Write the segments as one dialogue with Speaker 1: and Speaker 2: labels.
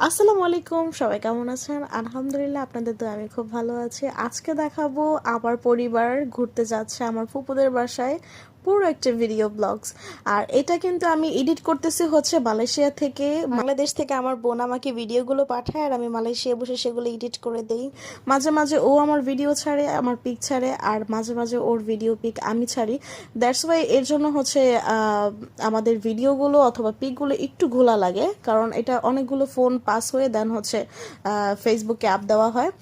Speaker 1: আসসালামু আলাইকুম, সবাই কেমন আছেন? আলহামদুলিল্লাহ, আপনাদের তো আমি খুব ভালো আছি। আজকে দেখাবো আমার পরিবার ঘুরতে যাচ্ছে আমার ফুপুদের বাসায়, পুরো একটা ভিডিও ব্লগস। আর এটা কিন্তু আমি এডিট করতেছি হচ্ছে মালয়েশিয়া থেকে। বাংলাদেশ থেকে আমার বোন আমাকে ভিডিওগুলো পাঠায় আর আমি মালয়েশিয়া বসে সেগুলো এডিট করে দেই। মাঝে মাঝে ও আমার ভিডিও ছাড়ে, আমার পিক ছাড়ে, আর মাঝে মাঝে ওর ভিডিও পিক আমি ছাড়ি। দ্যাটস ওয়াই এর জন্য হচ্ছে আমাদের ভিডিওগুলো অথবা পিকগুলো একটু ঘোলা লাগে, কারণ এটা অনেকগুলো ফোন পাস হয়ে দেন হচ্ছে ফেসবুকে আপ দেওয়া হয়।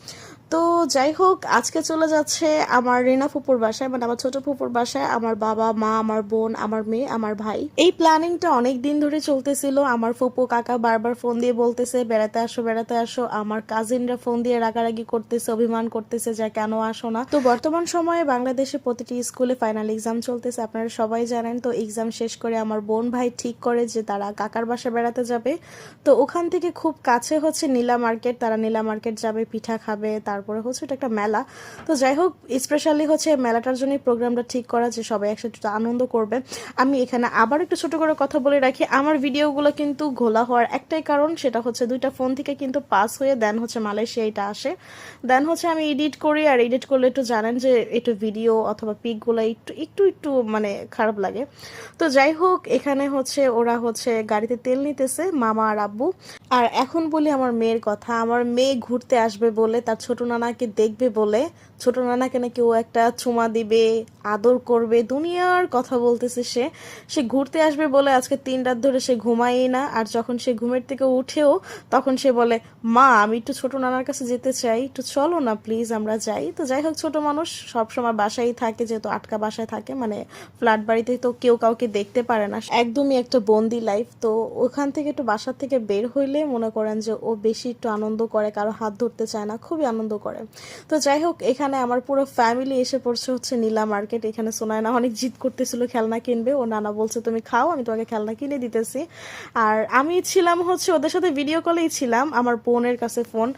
Speaker 1: তো যাই হোক, আজকে চলে যাচ্ছে আমার রিনা ফুপুর বাসায়, মানে আমার ছোট ফুপুর বাসায়। আমার বাবা মা, আমার বোন, আমার মেয়ে, আমার ভাই। এই প্ল্যানিংটা অনেক দিন ধরে চলতেছিল। আমার ফুপু কাকা বারবার ফোন দিয়ে বলতেছে বেড়াতে আসো বেড়াতে আসো। আমার কাজিনরা ফোন দিয়ে রাগারাগি করতেছে, অভিমান করতেছে যে কেন আসো না। তো বর্তমান সময়ে বাংলাদেশে প্রতিটি স্কুলে ফাইনাল এক্সাম চলতেছে, আপনারা সবাই জানেন। তো এক্সাম শেষ করে আমার বোন ভাই ঠিক করে যে তারা কাকার বাসায় বেড়াতে যাবে। তো ওখান থেকে খুব কাছে হচ্ছে নীলা মার্কেট, তারা নীলা মার্কেট যাবে, পিঠা খাবে, তারপরে হচ্ছে এটা একটা মেলা। তো যাই হোক, স্পেশালি হচ্ছে মেলাটার জন্য প্রোগ্রামটা ঠিক করা যে সবাই একসাথে আনন্দ করবে। আমি এখানে আবার একটু ছোট করে কথা বলে রাখি, আমার ভিডিওগুলো কিন্তু ঘোলা হওয়ার একটাই কারণ, সেটা হচ্ছে দুইটা ফোন থেকে কিন্তু পাস হয়ে দেন হচ্ছে মালয়েশিয়া এটা আসে। দেন হচ্ছে আমি এডিট করি, আর এডিট করলে একটু জানেন যে একটু ভিডিও অথবা পিকগুলো একটু একটু একটু মানে খারাপ লাগে। তো যাই হোক, এখানে হচ্ছে ওরা হচ্ছে গাড়িতে তেল নিতেছে, মামা আর আব্বু। আর এখন বলি আমার মেয়ের কথা। আমার মেয়ে ঘুরতে আসবে বলে, তার ছোট নানাকে দেখবে বলে, ছোট নানাকে নাকি ও একটা চুমা দিবে, আদর করবে, দুনিয়ার কথা বলতেছে। সে সে ঘুরতে আসবে বলে আজকে 3 রাত ধরে সে ঘুমায়ই না। আর যখন সে ঘুমের থেকে উঠেও তখন সে বলে, মা আমি একটু ছোট নানার কাছে যেতে চাই, একটু চলো না প্লিজ আমরা যাই। তো যাই হোক, ছোট মানুষ সব সময় বাসায় থাকে, যেহেতু আটকা বাসায় থাকে, মানে ফ্ল্যাট বাড়িতে, তো কেউ কাউকে দেখতে পারে না, একদমই একটা বন্দি লাইফ। তো ওখান থেকে একটু বাসার থেকে বের হইলে মনে করেন যে ও বেশি একটু আনন্দ করে, কারো হাত ধরতে চায় না, খুবই আনন্দ করে। তো যাই হোক, এখানে আমার পুরো ফ্যামিলি এসে পড়ছে হচ্ছে নীলা মার্কেট। এখানে সোনায়না অনেক জিদ করতেছিল খেলনা কিনবে, ও নানা বলছে তুমি খাও, আমি তোমাকে খেলনা কিনে দিতেছি। আর আমি ছিলাম হচ্ছে ওদের সাথে ভিডিও কলেই ছিলাম, আমার বোনের কাছে ফোন।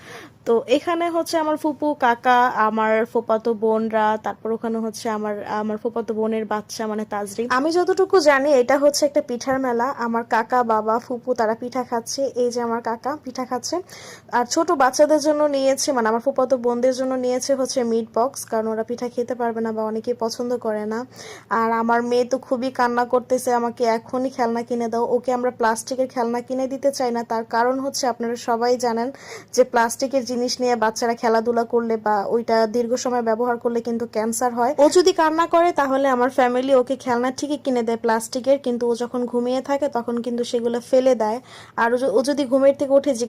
Speaker 1: তো এখানে হচ্ছে আমার ফুপু কাকা, আমার ফুপাতো বোনরা, তারপর ওখানে হচ্ছে আমার আমার ফুপাতো বোনের বাচ্চা মানে তাজরিন। আমি যতটুকু জানি এটা হচ্ছে একটা পিঠার মেলা। আমার কাকা বাবা ফুপু তারা পিঠা খাচ্ছে, এই যে আমার কাকা পিঠা খাচ্ছে। আর ছোট বাচ্চাদের জন্য নিয়েছে, মানে আমার ফুপাতো বোনদের জন্য নিয়েছে হচ্ছে মিট বক্স, কারণ ওরা পিঠা খেতে পারবে না বা অনেকেই পছন্দ করে না। আর আমার মেয়ে তো খুবই কান্না করতেছে, আমাকে এখনই খেলনা কিনে দাও। ওকে আমরা প্লাস্টিকের খেলনা কিনে দিতে চাই না, তার কারণ হচ্ছে আপনারা সবাই জানেন যে প্লাস্টিকের জিনিস নিয়ে বাচ্চারা খেলাধুলা করলে বা ওইটা দীর্ঘ সময় ব্যবহার করলে কিন্তু ক্যান্সার হয়। ও যদি কান্না করে তাহলে আমার ফ্যামিলি ওকে খেলনা ঠিকই কিনে দেয় প্লাস্টিকের, কিন্তু ও যখন ঘুমিয়ে থাকে তখন কিন্তু সেগুলো ফেলে দেয়। আর ও যদি ঘুমের থেকে উঠে